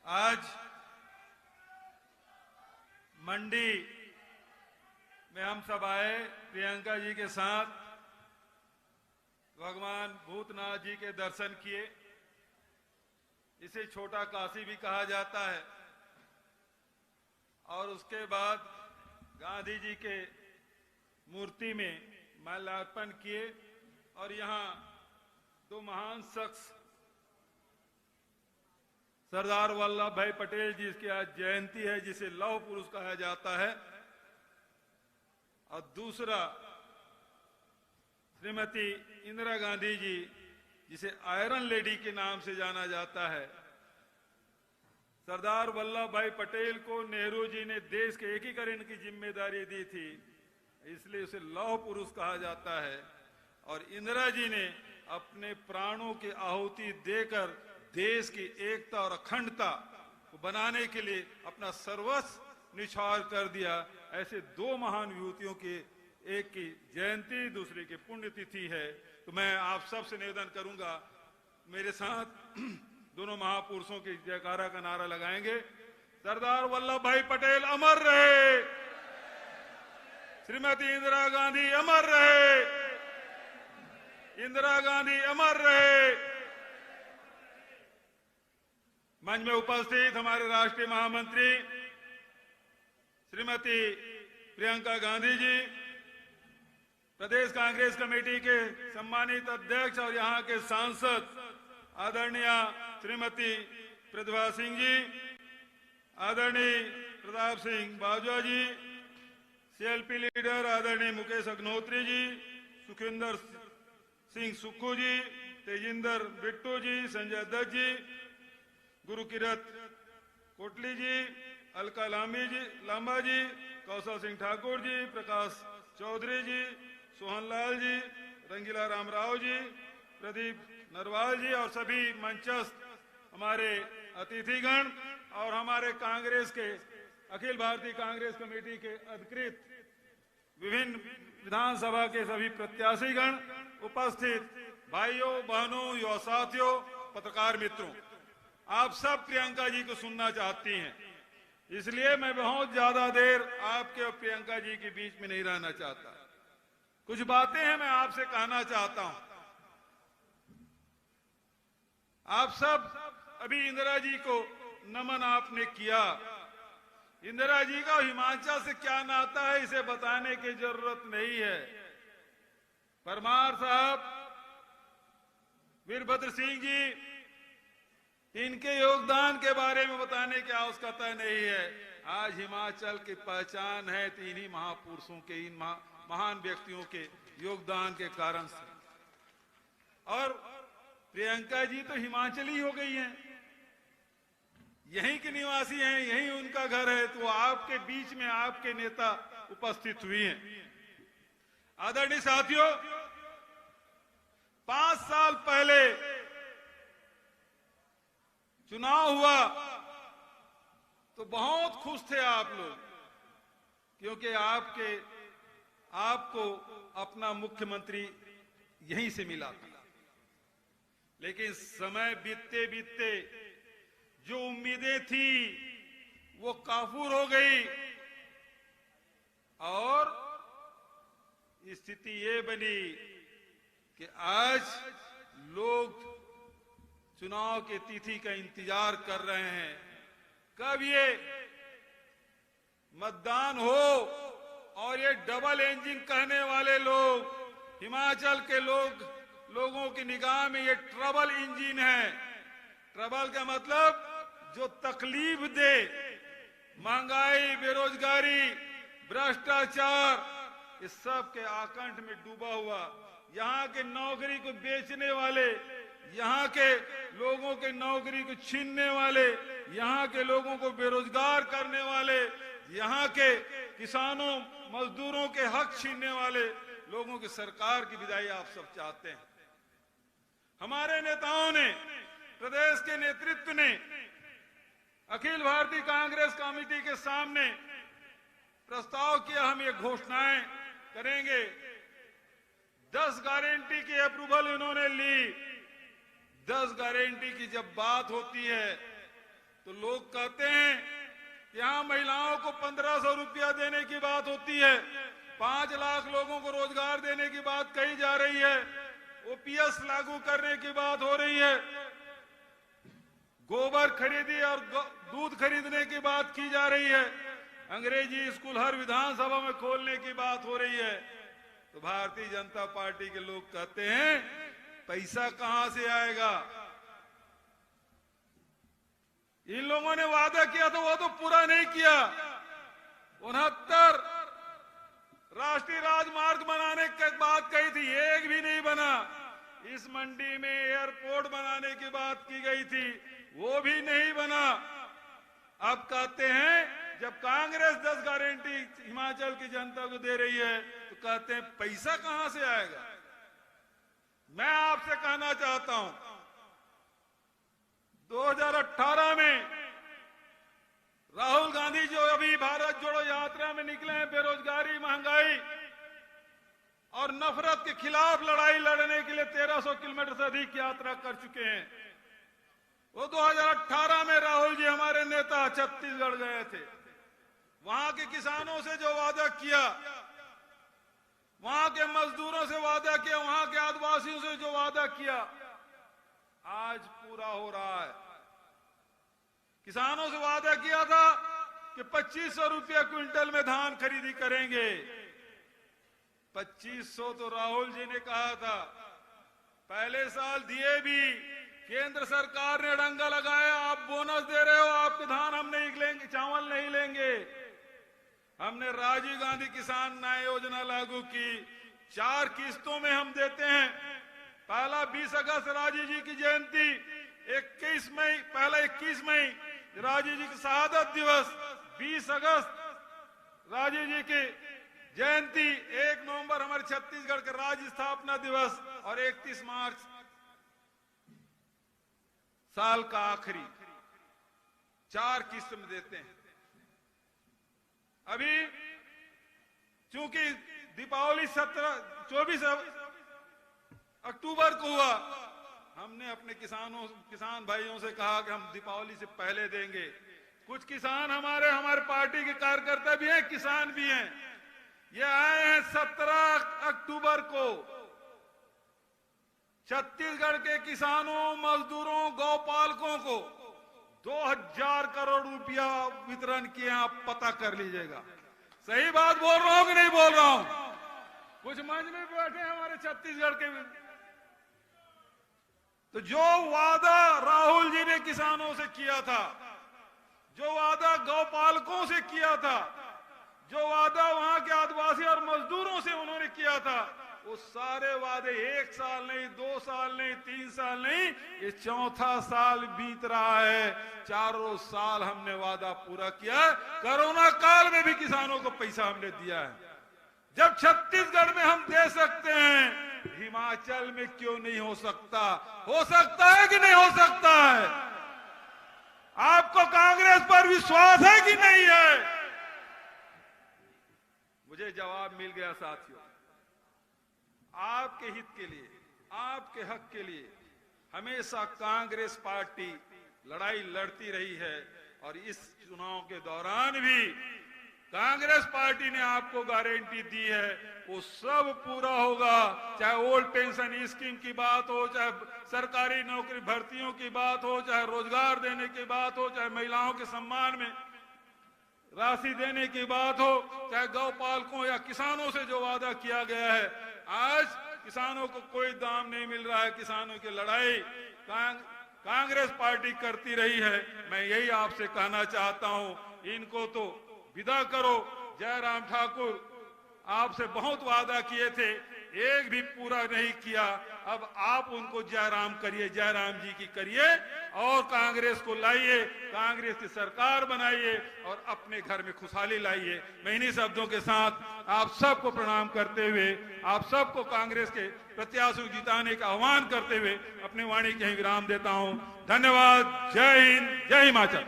आज मंडी में हम सब आए प्रियंका जी के साथ भगवान भूतनाथ जी के दर्शन किए। इसे छोटा काशी भी कहा जाता है। और उसके बाद गांधी जी के मूर्ति में माल्यार्पण किए और यहाँ दो महान शख्स सरदार वल्लभ भाई पटेल जी की आज जयंती है, जिसे लौह पुरुष कहा जाता है, और दूसरा श्रीमती इंदिरा गांधी जी जिसे आयरन लेडी के नाम से जाना जाता है। सरदार वल्लभ भाई पटेल को नेहरू जी ने देश के एकीकरण की जिम्मेदारी दी थी, इसलिए उसे लौह पुरुष कहा जाता है। और इंदिरा जी ने अपने प्राणों की आहुति देकर देश की एकता और अखंडता को बनाने के लिए अपना सर्वस्व निछावर कर दिया। ऐसे दो महान विभूतियों की, एक की जयंती दूसरे की पुण्यतिथि है। तो मैं आप सब से निवेदन करूंगा, मेरे साथ दोनों महापुरुषों की जयकारा का नारा लगाएंगे। सरदार वल्लभ भाई पटेल अमर रहे, श्रीमती इंदिरा गांधी अमर रहे, इंदिरा गांधी अमर रहे। मंच में उपस्थित हमारे राष्ट्रीय महामंत्री श्रीमती प्रियंका गांधी जी, प्रदेश कांग्रेस कमेटी के सम्मानित अध्यक्ष और यहाँ के सांसद आदरणीय श्रीमती प्रतिभा सिंह जी, आदरणीय प्रताप सिंह बाजवा जी, सीएलपी लीडर आदरणीय मुकेश अग्निहोत्री जी, सुखविंदर सिंह सुक्खू जी, तेजिंदर बिट्टू जी, संजय दत्त जी, गुरुकिरत कोटली जी, अलका लांबा जी, कौशल सिंह ठाकुर जी, प्रकाश चौधरी जी, सोहन लाल जी, रंगीला रामराव जी, प्रदीप नरवाल जी और सभी मंचस्थ हमारे अतिथिगण और हमारे कांग्रेस के अखिल भारतीय कांग्रेस कमेटी के अधिकृत विभिन्न विधानसभा के सभी प्रत्याशीगण, उपस्थित भाइयों बहनों, युवा साथियों, पत्रकार मित्रों, आप सब प्रियंका जी को सुनना चाहती हैं, इसलिए मैं बहुत ज्यादा देर आपके और प्रियंका जी के बीच में नहीं रहना चाहता। कुछ बातें हैं मैं आपसे कहना चाहता हूं। आप सब अभी इंदिरा जी को नमन आपने किया। इंदिरा जी का हिमाचल से क्या नाता है इसे बताने की जरूरत नहीं है। परमार साहब, वीरभद्र सिंह जी, इनके योगदान के बारे में बताने की आवश्यकता नहीं है। आज हिमाचल की पहचान है तो इन्हीं महापुरुषों के, इन महान व्यक्तियों के योगदान के कारण से। और प्रियंका जी तो हिमाचली हो गई हैं, यहीं के निवासी हैं, यहीं उनका घर है, तो आपके बीच में आपके नेता उपस्थित हुई हैं। आदरणीय साथियों, 5 साल पहले चुनाव हुआ तो बहुत खुश थे आप लोग, क्योंकि आपको अपना मुख्यमंत्री यहीं से मिला था। लेकिन समय बीतते बीतते जो उम्मीदें थी वो काफूर हो गई और स्थिति ये बनी कि आज लोग चुनाव के तिथि का इंतजार कर रहे हैं, कब ये मतदान हो। और ये डबल इंजन कहने वाले लोग, हिमाचल के लोगों की निगाह में ये ट्रबल इंजन है। ट्रबल का मतलब जो तकलीफ दे, महंगाई, बेरोजगारी, भ्रष्टाचार, इस सब के आकंठ में डूबा हुआ, यहाँ के नौकरी को बेचने वाले, यहाँ के लोगों के नौकरी को छीनने वाले, यहाँ के लोगों को बेरोजगार करने वाले, यहाँ के किसानों मजदूरों के हक छीनने वाले लोगों की सरकार की विदाई आप सब चाहते हैं। हमारे नेताओं ने, प्रदेश के नेतृत्व ने अखिल भारतीय कांग्रेस कमेटी के सामने प्रस्ताव किया, हम ये घोषणाएं करेंगे। 10 गारंटी की अप्रूवल इन्होंने ली। 10 गारंटी की जब बात होती है तो लोग कहते हैं कि यहाँ महिलाओं को 1500 रुपया देने की बात होती है, 5 लाख लोगों को रोजगार देने की बात कही जा रही है, ओपीएस लागू करने की बात हो रही है, गोबर खरीदी और दूध खरीदने की बात की जा रही है, अंग्रेजी स्कूल हर विधानसभा में खोलने की बात हो रही है। तो भारतीय जनता पार्टी के लोग कहते हैं पैसा कहां से आएगा? इन लोगों ने वादा किया तो वो तो पूरा नहीं किया। 69 राष्ट्रीय राजमार्ग बनाने की बात कही थी, एक भी नहीं बना। इस मंडी में एयरपोर्ट बनाने की बात की गई थी, वो भी नहीं बना। अब कहते हैं जब कांग्रेस 10 गारंटी हिमाचल की जनता को दे रही है तो कहते हैं पैसा कहां से आएगा? मैं आपसे कहना चाहता हूं 2018 में राहुल गांधी जो अभी भारत जोड़ो यात्रा में निकले हैं, बेरोजगारी, महंगाई और नफरत के खिलाफ लड़ाई लड़ने के लिए 1300 किलोमीटर से अधिक यात्रा कर चुके हैं। वो 2018 में राहुल जी हमारे नेता छत्तीसगढ़ गए थे, वहां के किसानों से जो वादा किया, वहां के मजदूरों से वादा किया, वहां के आदिवासियों से जो वादा किया, आज पूरा हो रहा है। किसानों से वादा किया था कि 2500 रुपया क्विंटल में धान खरीदी करेंगे। 2500 तो राहुल जी ने कहा था, पहले साल दिए भी, केंद्र सरकार ने डंगा लगाया, आप बोनस दे रहे हो, आपके धान हम नहीं लेंगे, चावल नहीं लेंगे। हमने राजीव गांधी किसान न्याय योजना लागू की, 4 किस्तों में हम देते हैं। पहला 20 अगस्त राजीव जी की जयंती, 21 मई, पहला 21 मई राजीव जी की शहादत दिवस, 20 अगस्त राजीव जी की जयंती, 1 नवंबर हमारे छत्तीसगढ़ के राज्य स्थापना दिवस और 31 मार्च साल का आखिरी, 4 किस्त में देते हैं। अभी चूंकि दीपावली 24 अक्टूबर को हुआ, हमने अपने किसान भाइयों से कहा कि हम दीपावली से पहले देंगे। कुछ किसान हमारे पार्टी के कार्यकर्ता भी हैं, किसान भी हैं, ये आए हैं 17 अक्टूबर को। छत्तीसगढ़ के किसानों, मजदूरों, गौपालकों को 2000 करोड़ रुपया वितरण किए, आप पता कर लीजिएगा। सही बात बोल रहा हूं कि नहीं बोल रहा हूं? कुछ मंच में बैठे हमारे छत्तीसगढ़ के। तो जो वादा राहुल जी ने किसानों से किया था, जो वादा गौपालकों से किया था, जो वादा वहां के आदिवासी और मजदूरों से उन्होंने किया था, वो सारे वादे 1 साल नहीं, 2 साल नहीं, 3 साल नहीं, ये 4था साल बीत रहा है। 4 साल हमने वादा पूरा किया। कोरोना काल में भी किसानों को पैसा हमने दिया है। जब छत्तीसगढ़ में हम दे सकते हैं, हिमाचल में क्यों नहीं हो सकता? हो सकता है कि नहीं हो सकता है? आपको कांग्रेस पर विश्वास है कि नहीं है? मुझे जवाब मिल गया साथियों। आपके हित के लिए, आपके हक के लिए हमेशा कांग्रेस पार्टी लड़ाई लड़ती रही है और इस चुनाव के दौरान भी कांग्रेस पार्टी ने आपको गारंटी दी है, वो सब पूरा होगा। चाहे ओल्ड पेंशन स्कीम की बात हो, चाहे सरकारी नौकरी भर्तियों की बात हो, चाहे रोजगार देने की बात हो, चाहे महिलाओं के सम्मान में राशि देने की बात हो, चाहे गौपालकों या किसानों से जो वादा किया गया है। आज किसानों को कोई दाम नहीं मिल रहा है। किसानों की लड़ाई कांग्रेस पार्टी करती रही है। मैं यही आपसे कहना चाहता हूं, इनको तो विदा करो। जयराम ठाकुर आपसे बहुत वादा किए थे, एक भी पूरा नहीं किया। अब आप उनको जयराम करिए, जयराम जी की करिए और कांग्रेस को लाइए, कांग्रेस की सरकार बनाइए और अपने घर में खुशहाली लाइए। मैं इन्हीं शब्दों के साथ आप सबको प्रणाम करते हुए, आप सबको कांग्रेस के प्रत्याशी जिताने का आह्वान करते हुए अपनी वाणी के विराम देता हूं। धन्यवाद। जय हिंद, जय हिमाचल।